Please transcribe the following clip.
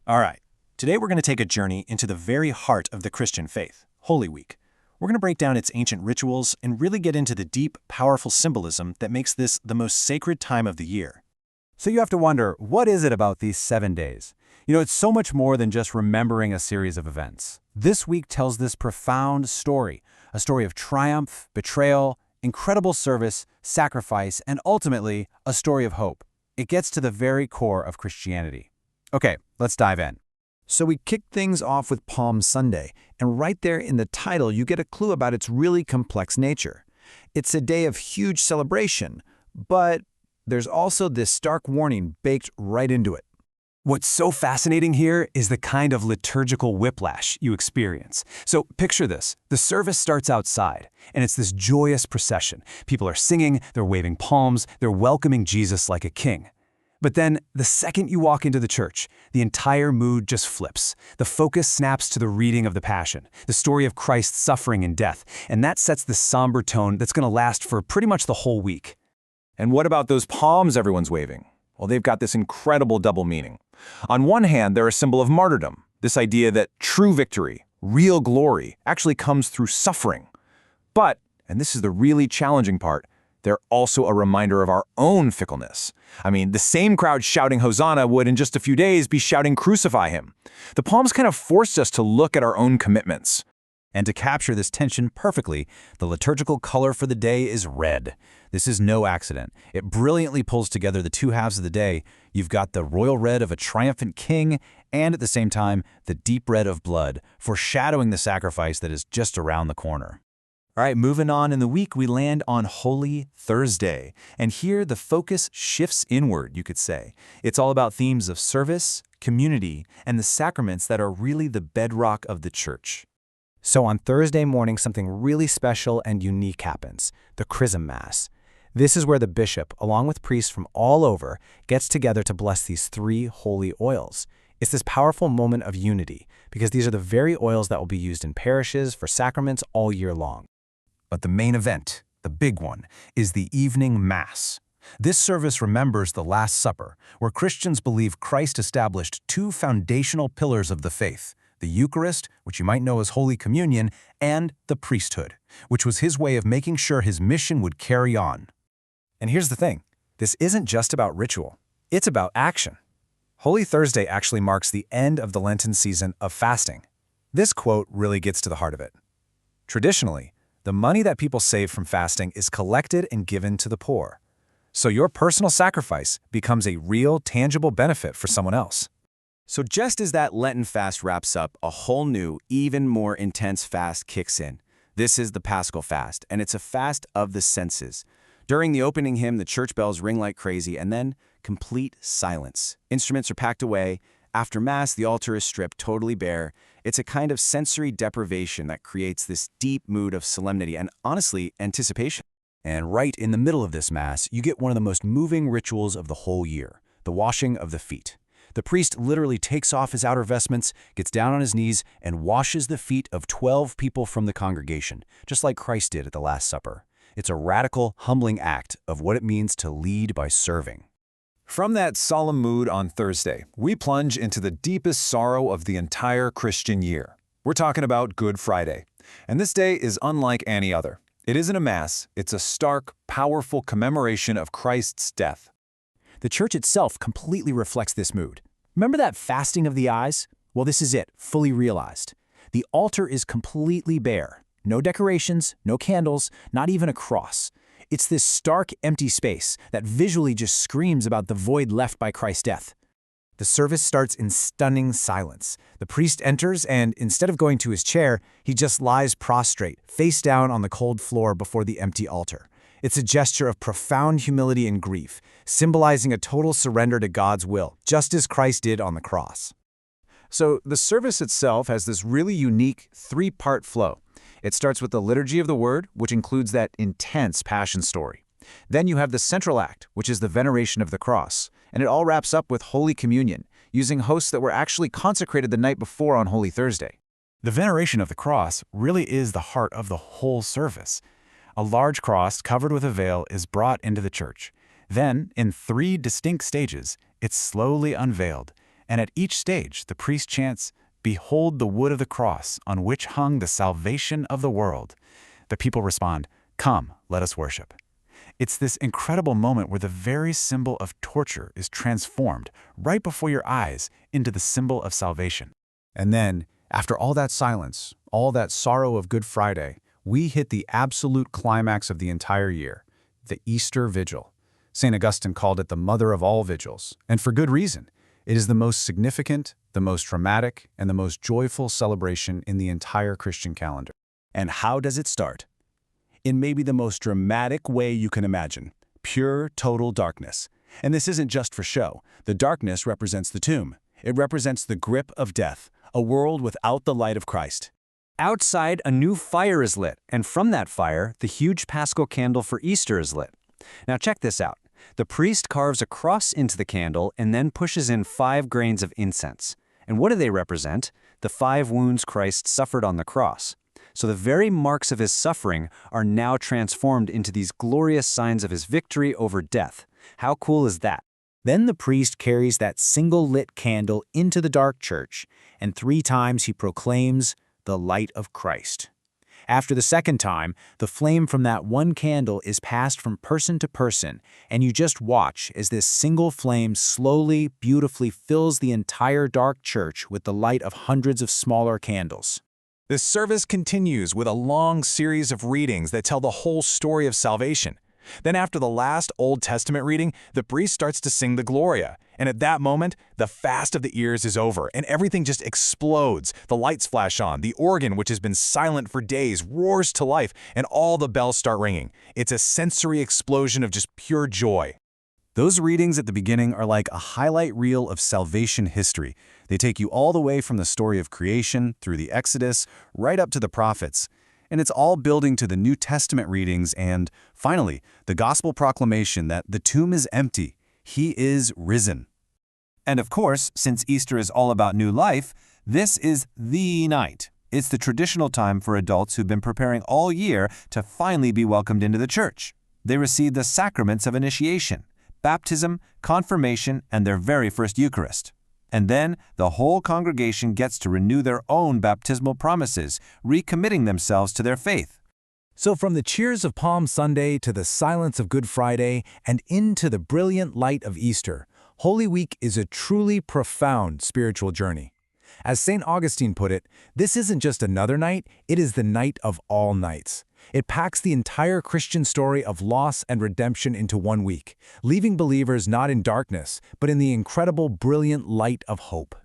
All right, today we're going to take a journey into the very heart of the Christian faith, Holy Week. We're going to break down its ancient rituals and really get into the deep, powerful symbolism that makes this the most sacred time of the year. So you have to wonder, what is it about these 7 days? It's so much more than just remembering a series of events. This week tells this profound story, a story of triumph, betrayal, incredible service, sacrifice, and ultimately, a story of hope. It gets to the very core of Christianity. Okay, let's dive in. So we kick things off with Palm Sunday, and right there in the title you get a clue about its really complex nature. It's a day of huge celebration, but there's also this stark warning baked right into it. What's so fascinating here is the kind of liturgical whiplash you experience. So picture this. The service starts outside, and it's this joyous procession. People are singing, they're waving palms, they're welcoming Jesus like a king. But then, the second you walk into the church, the entire mood just flips. The focus snaps to the reading of the Passion, the story of Christ's suffering and death, and that sets the somber tone that's going to last for pretty much the whole week. And what about those palms everyone's waving? Well, they've got this incredible double meaning. On one hand, they're a symbol of martyrdom, this idea that true victory, real glory, actually comes through suffering. But, and this is the really challenging part, they're also a reminder of our own fickleness. I mean, the same crowd shouting Hosanna would in just a few days be shouting Crucify him. The palms kind of forced us to look at our own commitments. And to capture this tension perfectly, the liturgical color for the day is red. This is no accident. It brilliantly pulls together the two halves of the day. You've got the royal red of a triumphant king, and at the same time, the deep red of blood, foreshadowing the sacrifice that is just around the corner. All right, moving on in the week, we land on Holy Thursday. And here, the focus shifts inward, you could say. It's all about themes of service, community, and the sacraments that are really the bedrock of the church. So on Thursday morning, something really special and unique happens, the Chrism Mass. This is where the bishop, along with priests from all over, gets together to bless these 3 holy oils. It's this powerful moment of unity, because these are the very oils that will be used in parishes for sacraments all year long. But the main event, the big one, is the evening Mass. This service remembers the Last Supper, where Christians believe Christ established 2 foundational pillars of the faith, the Eucharist, which you might know as Holy Communion, and the priesthood, which was his way of making sure his mission would carry on. And here's the thing, this isn't just about ritual, it's about action. Holy Thursday actually marks the end of the Lenten season of fasting. This quote really gets to the heart of it. Traditionally, the money that people save from fasting is collected and given to the poor. So your personal sacrifice becomes a real, tangible benefit for someone else. So just as that Lenten fast wraps up, a whole new, even more intense fast kicks in. This is the Paschal fast, and it's a fast of the senses. During the opening hymn, the church bells ring like crazy, and then complete silence. Instruments are packed away. After Mass, the altar is stripped totally bare. It's a kind of sensory deprivation that creates this deep mood of solemnity and, honestly, anticipation. And right in the middle of this Mass, you get one of the most moving rituals of the whole year, the washing of the feet. The priest literally takes off his outer vestments, gets down on his knees, and washes the feet of 12 people from the congregation, just like Christ did at the Last Supper. It's a radical, humbling act of what it means to lead by serving. From that solemn mood on Thursday, we plunge into the deepest sorrow of the entire Christian year. We're talking about Good Friday. And this day is unlike any other. It isn't a Mass, it's a stark, powerful commemoration of Christ's death. The church itself completely reflects this mood. Remember that fasting of the eyes? Well, this is it, fully realized. The altar is completely bare. No decorations, no candles, not even a cross. It's this stark, empty space that visually just screams about the void left by Christ's death. The service starts in stunning silence. The priest enters and, instead of going to his chair, he just lies prostrate, face down on the cold floor before the empty altar. It's a gesture of profound humility and grief, symbolizing a total surrender to God's will, just as Christ did on the cross. So the service itself has this really unique 3-part flow. It starts with the Liturgy of the Word, which includes that intense Passion story. Then you have the central act, which is the veneration of the cross, and it all wraps up with Holy Communion, using hosts that were actually consecrated the night before on Holy Thursday. The veneration of the cross really is the heart of the whole service. A large cross covered with a veil is brought into the church. Then, in 3 distinct stages, it's slowly unveiled, And at each stage, the priest chants, "Behold the wood of the cross on which hung the salvation of the world." The people respond, "Come, let us worship." It's this incredible moment where the very symbol of torture is transformed right before your eyes into the symbol of salvation. And then, after all that silence, all that sorrow of Good Friday, we hit the absolute climax of the entire year, the Easter Vigil. St. Augustine called it the mother of all vigils, and for good reason. It is the most significant, the most dramatic, and the most joyful celebration in the entire Christian calendar. And how does it start? In maybe the most dramatic way you can imagine, pure, total darkness. And this isn't just for show. The darkness represents the tomb. It represents the grip of death, a world without the light of Christ. Outside, a new fire is lit, and from that fire, the huge Paschal candle for Easter is lit. Now check this out. The priest carves a cross into the candle and then pushes in 5 grains of incense. And what do they represent? The 5 wounds Christ suffered on the cross. So the very marks of his suffering are now transformed into these glorious signs of his victory over death. How cool is that? Then the priest carries that single lit candle into the dark church, and 3 times he proclaims, "The light of Christ." After the second time, the flame from that one candle is passed from person to person, and you just watch as this single flame slowly, beautifully fills the entire dark church with the light of hundreds of smaller candles. This service continues with a long series of readings that tell the whole story of salvation. Then after the last Old Testament reading, the priest starts to sing the Gloria. And at that moment, the fast of the ears is over, and everything just explodes. The lights flash on, the organ, which has been silent for days, roars to life, and all the bells start ringing. It's a sensory explosion of just pure joy. Those readings at the beginning are like a highlight reel of salvation history. They take you all the way from the story of creation, through the Exodus, right up to the prophets. And it's all building to the New Testament readings and, finally, the gospel proclamation that the tomb is empty. He is risen. And of course, since Easter is all about new life, this is the night. It's the traditional time for adults who've been preparing all year to finally be welcomed into the church. They receive the sacraments of initiation, baptism, confirmation, and their very first Eucharist. And then the whole congregation gets to renew their own baptismal promises, recommitting themselves to their faith. So from the cheers of Palm Sunday to the silence of Good Friday and into the brilliant light of Easter, Holy Week is a truly profound spiritual journey. As St. Augustine put it, this isn't just another night, it is the night of all nights. It packs the entire Christian story of loss and redemption into one week, leaving believers not in darkness, but in the incredible, brilliant light of hope.